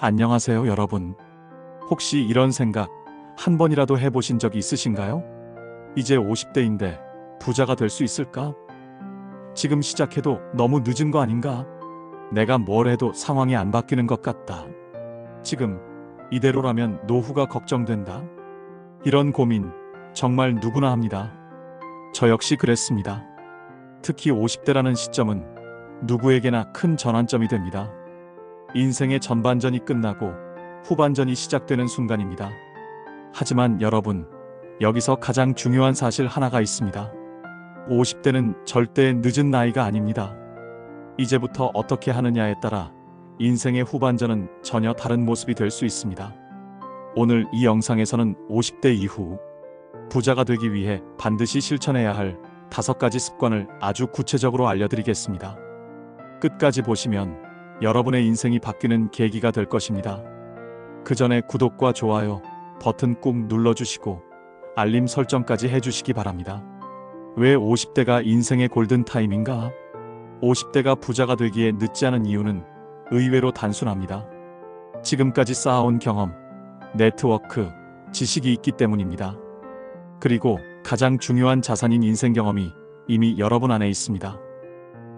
안녕하세요, 여러분. 혹시 이런 생각 한 번이라도 해보신 적이 있으신가요? 이제 50대인데 부자가 될 수 있을까? 지금 시작해도 너무 늦은 거 아닌가? 내가 뭘 해도 상황이 안 바뀌는 것 같다. 지금 이대로라면 노후가 걱정된다. 이런 고민 정말 누구나 합니다. 저 역시 그랬습니다. 특히 50대라는 시점은 누구에게나 큰 전환점이 됩니다. 인생의 전반전이 끝나고 후반전이 시작되는 순간입니다. 하지만 여러분, 여기서 가장 중요한 사실 하나가 있습니다. 50대는 절대 늦은 나이가 아닙니다. 이제부터 어떻게 하느냐에 따라 인생의 후반전은 전혀 다른 모습이 될 수 있습니다. 오늘 이 영상에서는 50대 이후 부자가 되기 위해 반드시 실천해야 할 5가지 습관을 아주 구체적으로 알려드리겠습니다. 끝까지 보시면 여러분의 인생이 바뀌는 계기가 될 것입니다. 그 전에 구독과 좋아요 버튼 꾹 눌러주시고 알림 설정까지 해주시기 바랍니다. 왜 50대가 인생의 골든타임인가? 50대가 부자가 되기에 늦지 않은 이유는 의외로 단순합니다. 지금까지 쌓아온 경험, 네트워크, 지식이 있기 때문입니다. 그리고 가장 중요한 자산인 인생 경험이 이미 여러분 안에 있습니다.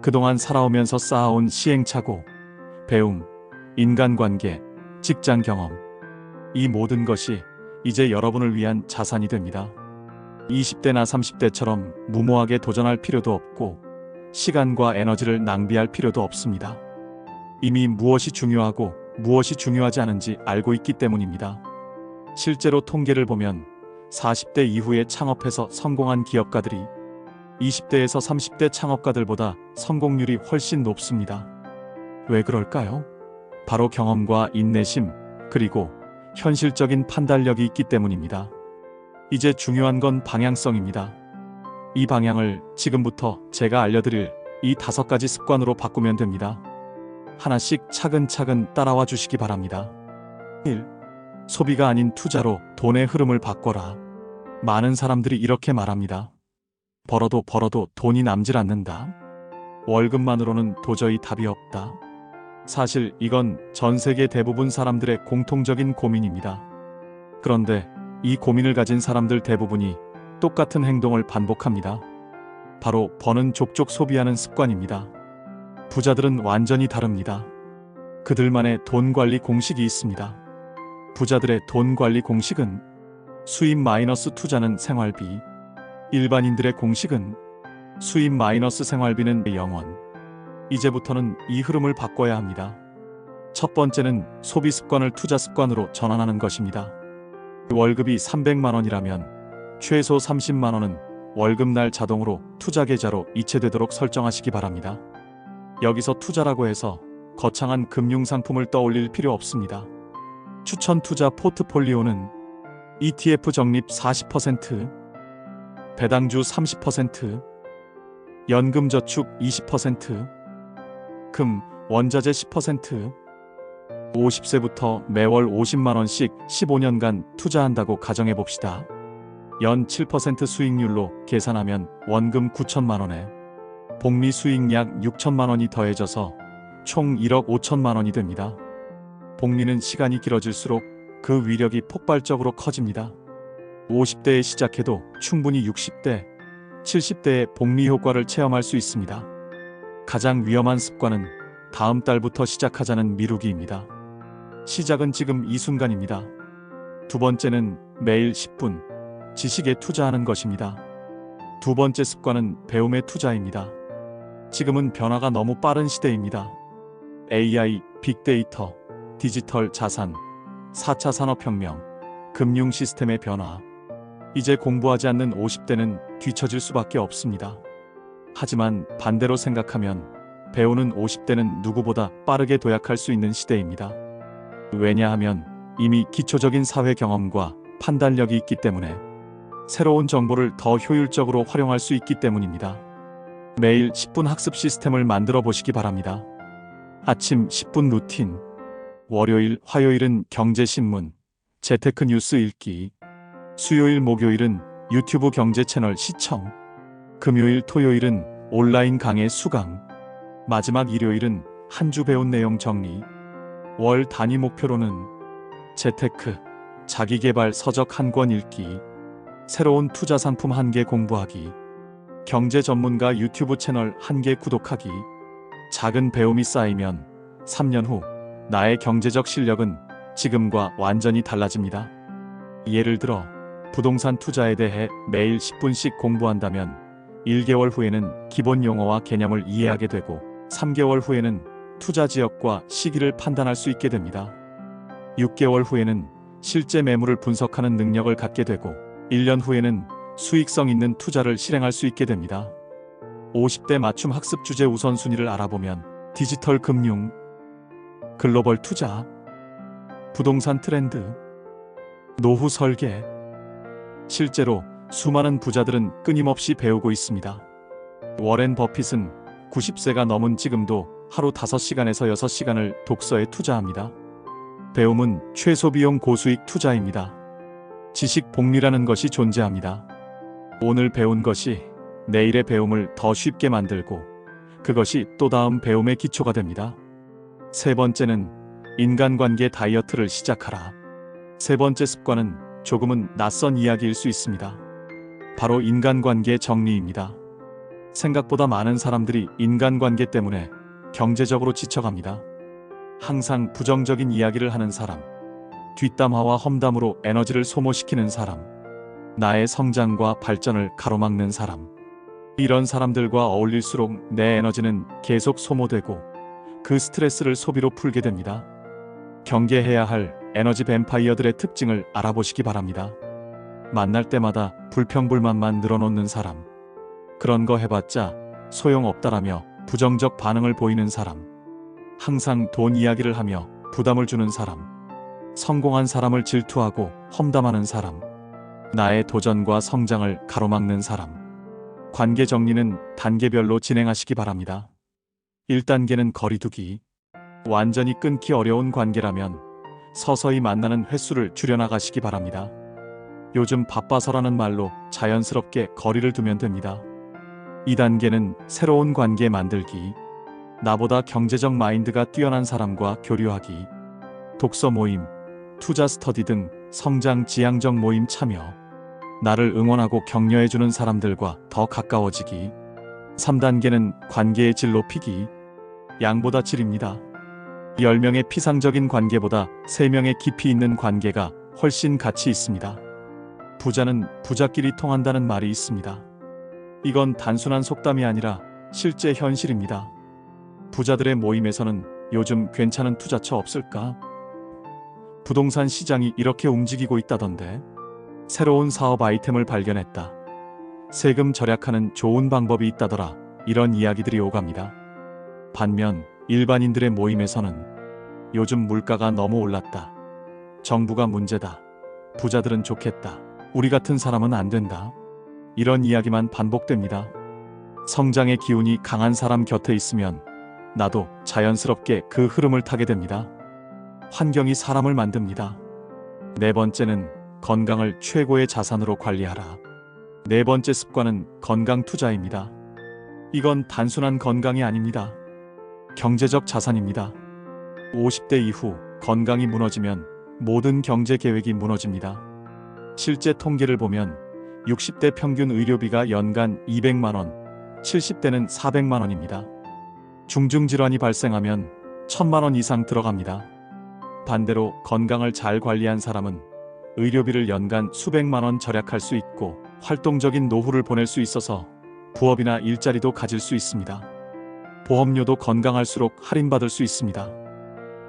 그동안 살아오면서 쌓아온 시행착오, 배움, 인간관계, 직장 경험, 이 모든 것이 이제 여러분을 위한 자산이 됩니다. 20대나 30대처럼 무모하게 도전할 필요도 없고 시간과 에너지를 낭비할 필요도 없습니다. 이미 무엇이 중요하고 무엇이 중요하지 않은지 알고 있기 때문입니다. 실제로 통계를 보면 40대 이후에 창업해서 성공한 기업가들이 20대에서 30대 창업가들보다 성공률이 훨씬 높습니다. 왜 그럴까요? 바로 경험과 인내심, 그리고 현실적인 판단력이 있기 때문입니다. 이제 중요한 건 방향성입니다. 이 방향을 지금부터 제가 알려드릴 이 5가지 습관으로 바꾸면 됩니다. 하나씩 차근차근 따라와 주시기 바랍니다. 1. 소비가 아닌 투자로 돈의 흐름을 바꿔라. 많은 사람들이 이렇게 말합니다. 벌어도 돈이 남질 않는다. 월급만으로는 도저히 답이 없다. 사실 이건 전 세계 대부분 사람들의 공통적인 고민입니다. 그런데 이 고민을 가진 사람들 대부분이 똑같은 행동을 반복합니다. 바로 버는 족족 소비하는 습관입니다. 부자들은 완전히 다릅니다. 그들만의 돈 관리 공식이 있습니다. 부자들의 돈 관리 공식은 수입 마이너스 투자는 생활비, 일반인들의 공식은 수입 마이너스 생활비는 영원. 이제부터는 이 흐름을 바꿔야 합니다. 첫 번째는 소비 습관을 투자 습관으로 전환하는 것입니다. 월급이 300만 원이라면 최소 30만 원은 월급날 자동으로 투자 계좌로 이체되도록 설정하시기 바랍니다. 여기서 투자라고 해서 거창한 금융상품을 떠올릴 필요 없습니다. 추천 투자 포트폴리오는 ETF 적립 40%, 배당주 30%, 연금저축 20%, 금, 원자재 10%, 50세부터 매월 50만 원씩 15년간 투자한다고 가정해봅시다. 연 7% 수익률로 계산하면 원금 9천만 원에 복리 수익 약 6천만 원이 더해져서 총 1억 5천만 원이 됩니다. 복리는 시간이 길어질수록 그 위력이 폭발적으로 커집니다. 50대에 시작해도 충분히 60대, 70대의 복리 효과를 체험할 수 있습니다. 가장 위험한 습관은 다음 달부터 시작하자는 미루기입니다. 시작은 지금 이 순간입니다. 두 번째는 매일 10분 지식에 투자하는 것입니다. 두 번째 습관은 배움의 투자입니다. 지금은 변화가 너무 빠른 시대입니다. AI, 빅데이터, 디지털 자산, 4차 산업혁명, 금융 시스템의 변화. 이제 공부하지 않는 50대는 뒤처질 수밖에 없습니다. 하지만 반대로 생각하면 배우는 50대는 누구보다 빠르게 도약할 수 있는 시대입니다. 왜냐하면 이미 기초적인 사회 경험과 판단력이 있기 때문에 새로운 정보를 더 효율적으로 활용할 수 있기 때문입니다. 매일 10분 학습 시스템을 만들어 보시기 바랍니다. 아침 10분 루틴, 월요일, 화요일은 경제신문, 재테크 뉴스 읽기, 수요일, 목요일은 유튜브 경제 채널 시청, 금요일, 토요일은 온라인 강의 수강, 마지막 일요일은 한 주 배운 내용 정리. 월 단위 목표로는 재테크, 자기계발 서적 한 권 읽기, 새로운 투자 상품 1개 공부하기, 경제 전문가 유튜브 채널 1개 구독하기. 작은 배움이 쌓이면 3년 후 나의 경제적 실력은 지금과 완전히 달라집니다. 예를 들어 부동산 투자에 대해 매일 10분씩 공부한다면 1개월 후에는 기본 용어와 개념을 이해하게 되고 3개월 후에는 투자 지역과 시기를 판단할 수 있게 됩니다. 6개월 후에는 실제 매물을 분석하는 능력을 갖게 되고 1년 후에는 수익성 있는 투자를 실행할 수 있게 됩니다. 50대 맞춤 학습 주제 우선순위를 알아보면 디지털 금융, 글로벌 투자, 부동산 트렌드, 노후 설계. 실제로 수많은 부자들은 끊임없이 배우고 있습니다. 워렌 버핏은 90세가 넘은 지금도 하루 5시간에서 6시간을 독서에 투자합니다. 배움은 최소비용 고수익 투자입니다. 지식 복리라는 것이 존재합니다. 오늘 배운 것이 내일의 배움을 더 쉽게 만들고 그것이 또 다음 배움의 기초가 됩니다. 세 번째는 인간관계 다이어트를 시작하라. 세 번째 습관은 조금은 낯선 이야기일 수 있습니다. 바로 인간관계 정리입니다. 생각보다 많은 사람들이 인간관계 때문에 경제적으로 지쳐갑니다. 항상 부정적인 이야기를 하는 사람, 뒷담화와 험담으로 에너지를 소모시키는 사람, 나의 성장과 발전을 가로막는 사람. 이런 사람들과 어울릴수록 내 에너지는 계속 소모되고 그 스트레스를 소비로 풀게 됩니다. 경계해야 할 에너지 뱀파이어들의 특징을 알아보시기 바랍니다. 만날 때마다 불평불만만 늘어놓는 사람, 그런 거 해봤자 소용없다라며 부정적 반응을 보이는 사람, 항상 돈 이야기를 하며 부담을 주는 사람, 성공한 사람을 질투하고 험담하는 사람, 나의 도전과 성장을 가로막는 사람. 관계 정리는 단계별로 진행하시기 바랍니다. 1단계는 거리두기. 완전히 끊기 어려운 관계라면 서서히 만나는 횟수를 줄여나가시기 바랍니다. 요즘 바빠서라는 말로 자연스럽게 거리를 두면 됩니다. 2단계는 새로운 관계 만들기. 나보다 경제적 마인드가 뛰어난 사람과 교류하기. 독서 모임, 투자 스터디 등 성장 지향적 모임 참여. 나를 응원하고 격려해주는 사람들과 더 가까워지기. 3단계는 관계의 질 높이기. 양보다 질입니다. 10명의 피상적인 관계보다 3명의 깊이 있는 관계가 훨씬 가치 있습니다. 부자는 부자끼리 통한다는 말이 있습니다. 이건 단순한 속담이 아니라 실제 현실입니다. 부자들의 모임에서는 요즘 괜찮은 투자처 없을까? 부동산 시장이 이렇게 움직이고 있다던데. 새로운 사업 아이템을 발견했다. 세금 절약하는 좋은 방법이 있다더라. 이런 이야기들이 오갑니다. 반면 일반인들의 모임에서는 요즘 물가가 너무 올랐다. 정부가 문제다. 부자들은 좋겠다. 우리 같은 사람은 안 된다. 이런 이야기만 반복됩니다. 성장의 기운이 강한 사람 곁에 있으면 나도 자연스럽게 그 흐름을 타게 됩니다. 환경이 사람을 만듭니다. 네 번째는 건강을 최고의 자산으로 관리하라. 네 번째 습관은 건강 투자입니다. 이건 단순한 건강이 아닙니다. 경제적 자산입니다. 50대 이후 건강이 무너지면 모든 경제 계획이 무너집니다. 실제 통계를 보면 60대 평균 의료비가 연간 200만 원, 70대는 400만 원입니다. 중증질환이 발생하면 1000만 원 이상 들어갑니다. 반대로 건강을 잘 관리한 사람은 의료비를 연간 수백만 원 절약할 수 있고 활동적인 노후를 보낼 수 있어서 부업이나 일자리도 가질 수 있습니다. 보험료도 건강할수록 할인받을 수 있습니다.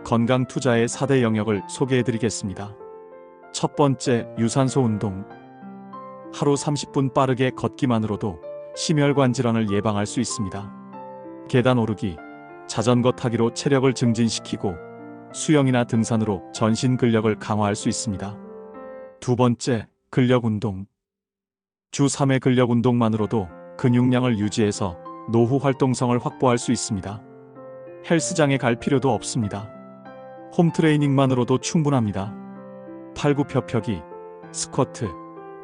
건강 투자의 4대 영역을 소개해드리겠습니다. 첫 번째, 유산소 운동. 하루 30분 빠르게 걷기만으로도 심혈관 질환을 예방할 수 있습니다. 계단 오르기, 자전거 타기로 체력을 증진시키고 수영이나 등산으로 전신 근력을 강화할 수 있습니다. 두 번째, 근력 운동. 주 3회 근력 운동만으로도 근육량을 유지해서 노후 활동성을 확보할 수 있습니다. 헬스장에 갈 필요도 없습니다. 홈트레이닝만으로도 충분합니다. 팔굽혀펴기, 스쿼트,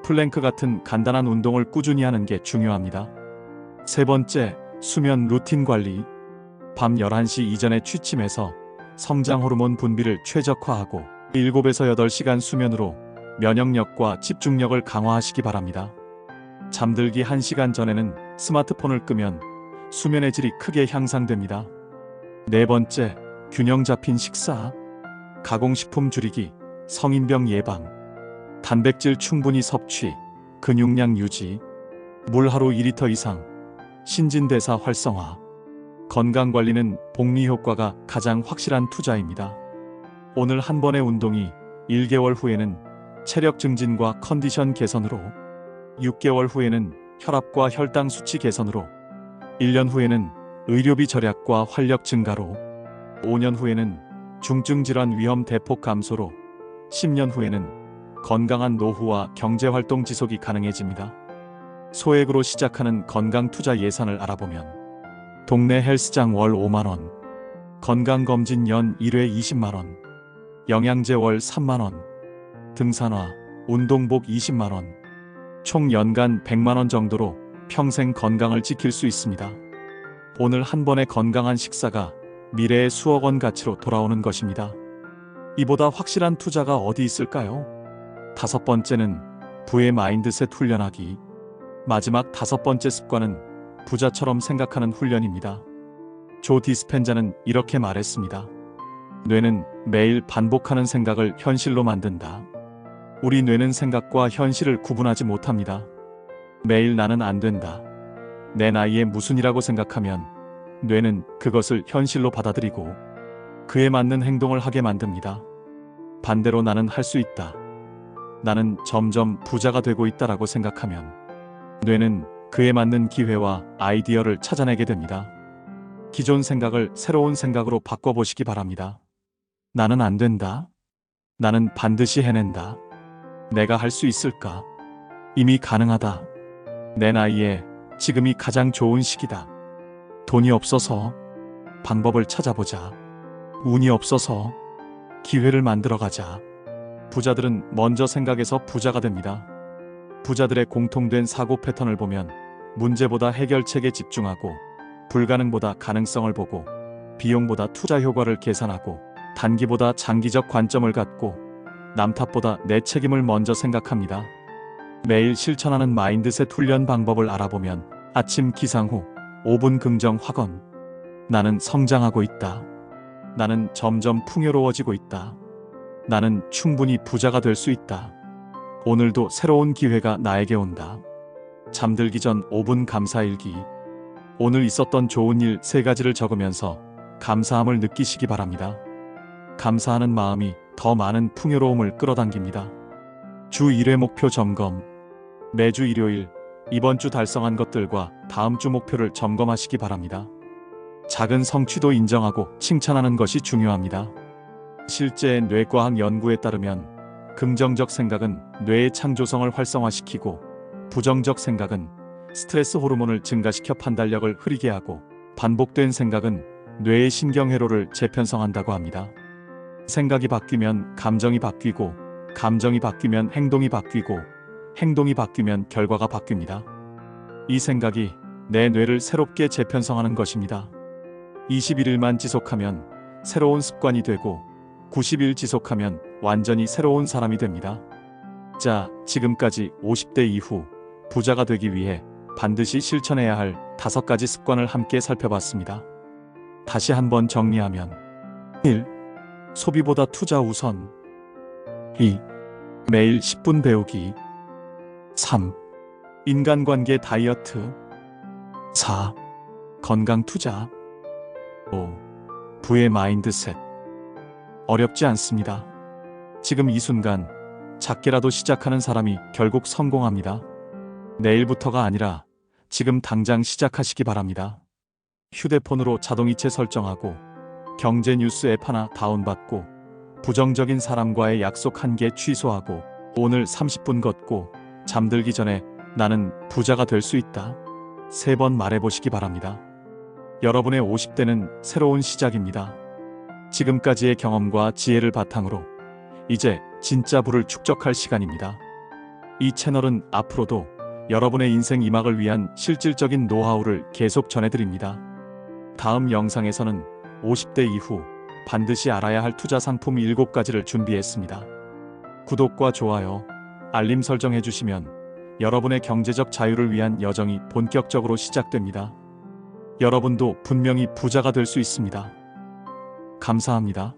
플랭크 같은 간단한 운동을 꾸준히 하는 게 중요합니다. 세 번째, 수면 루틴 관리. 밤 11시 이전에 취침해서 성장 호르몬 분비를 최적화하고 7에서 8시간 수면으로 면역력과 집중력을 강화하시기 바랍니다. 잠들기 1시간 전에는 스마트폰을 끄면 수면의 질이 크게 향상됩니다. 네 번째, 균형 잡힌 식사. 가공식품 줄이기, 성인병 예방, 단백질 충분히 섭취, 근육량 유지, 물 하루 2리터 이상, 신진대사 활성화. 건강관리는 복리 효과가 가장 확실한 투자입니다. 오늘 한 번의 운동이 1개월 후에는 체력 증진과 컨디션 개선으로, 6개월 후에는 혈압과 혈당 수치 개선으로, 1년 후에는 의료비 절약과 활력 증가로, 5년 후에는 중증 질환 위험 대폭 감소로, 10년 후에는 건강한 노후와 경제활동 지속이 가능해집니다. 소액으로 시작하는 건강 투자 예산을 알아보면 동네 헬스장 월 5만원, 건강검진 연 1회 20만원, 영양제 월 3만원, 등산화, 운동복 20만원, 총 연간 100만원 정도로 평생 건강을 지킬 수 있습니다. 오늘 한 번의 건강한 식사가 미래의 수억 원 가치로 돌아오는 것입니다. 이보다 확실한 투자가 어디 있을까요? 다섯 번째는 부의 마인드셋 훈련하기. 마지막 다섯 번째 습관은 부자처럼 생각하는 훈련입니다. 조 디스펜자는 이렇게 말했습니다. 뇌는 매일 반복하는 생각을 현실로 만든다. 우리 뇌는 생각과 현실을 구분하지 못합니다. 매일 나는 안 된다, 내 나이에 무슨이라고 생각하면 뇌는 그것을 현실로 받아들이고 그에 맞는 행동을 하게 만듭니다. 반대로 나는 할 수 있다, 나는 점점 부자가 되고 있다라고 생각하면 뇌는 그에 맞는 기회와 아이디어를 찾아내게 됩니다. 기존 생각을 새로운 생각으로 바꿔보시기 바랍니다. 나는 안 된다, 나는 반드시 해낸다, 내가 할 수 있을까, 이미 가능하다, 내 나이에 지금이 가장 좋은 시기다, 돈이 없어서 방법을 찾아보자, 운이 없어서 기회를 만들어가자. 부자들은 먼저 생각해서 부자가 됩니다. 부자들의 공통된 사고 패턴을 보면 문제보다 해결책에 집중하고, 불가능보다 가능성을 보고, 비용보다 투자 효과를 계산하고, 단기보다 장기적 관점을 갖고, 남 탓보다 내 책임을 먼저 생각합니다. 매일 실천하는 마인드셋 훈련 방법을 알아보면 아침 기상 후 5분 긍정 확언. 나는 성장하고 있다, 나는 점점 풍요로워지고 있다, 나는 충분히 부자가 될 수 있다, 오늘도 새로운 기회가 나에게 온다. 잠들기 전 5분 감사일기. 오늘 있었던 좋은 일 3가지를 적으면서 감사함을 느끼시기 바랍니다. 감사하는 마음이 더 많은 풍요로움을 끌어당깁니다. 주 1회 목표 점검. 매주 일요일 이번 주 달성한 것들과 다음 주 목표를 점검하시기 바랍니다. 작은 성취도 인정하고 칭찬하는 것이 중요합니다. 실제 뇌과학 연구에 따르면 긍정적 생각은 뇌의 창조성을 활성화시키고, 부정적 생각은 스트레스 호르몬을 증가시켜 판단력을 흐리게 하고, 반복된 생각은 뇌의 신경회로를 재편성한다고 합니다. 생각이 바뀌면 감정이 바뀌고, 감정이 바뀌면 행동이 바뀌고, 행동이 바뀌면 결과가 바뀝니다. 이 생각이 내 뇌를 새롭게 재편성하는 것입니다. 21일만 지속하면 새로운 습관이 되고, 90일 지속하면 완전히 새로운 사람이 됩니다. 자, 지금까지 50대 이후 부자가 되기 위해 반드시 실천해야 할 5가지 습관을 함께 살펴봤습니다. 다시 한번 정리하면: 1. 소비보다 투자 우선. 2. 매일 10분 배우기. 3. 인간관계 다이어트. 4. 건강 투자. 5. 부의 마인드셋. 어렵지 않습니다. 지금 이 순간 작게라도 시작하는 사람이 결국 성공합니다. 내일부터가 아니라 지금 당장 시작하시기 바랍니다. 휴대폰으로 자동이체 설정하고, 경제 뉴스 앱 하나 다운받고, 부정적인 사람과의 약속 1개 취소하고, 오늘 30분 걷고, 잠들기 전에 나는 부자가 될 수 있다 3번 말해보시기 바랍니다. 여러분의 50대는 새로운 시작입니다. 지금까지의 경험과 지혜를 바탕으로 이제 진짜 부를 축적할 시간입니다. 이 채널은 앞으로도 여러분의 인생 이막을 위한 실질적인 노하우를 계속 전해드립니다. 다음 영상에서는 50대 이후 반드시 알아야 할 투자 상품 7가지를 준비했습니다. 구독과 좋아요, 알림 설정해 주시면 여러분의 경제적 자유를 위한 여정이 본격적으로 시작됩니다. 여러분도 분명히 부자가 될 수 있습니다. 감사합니다.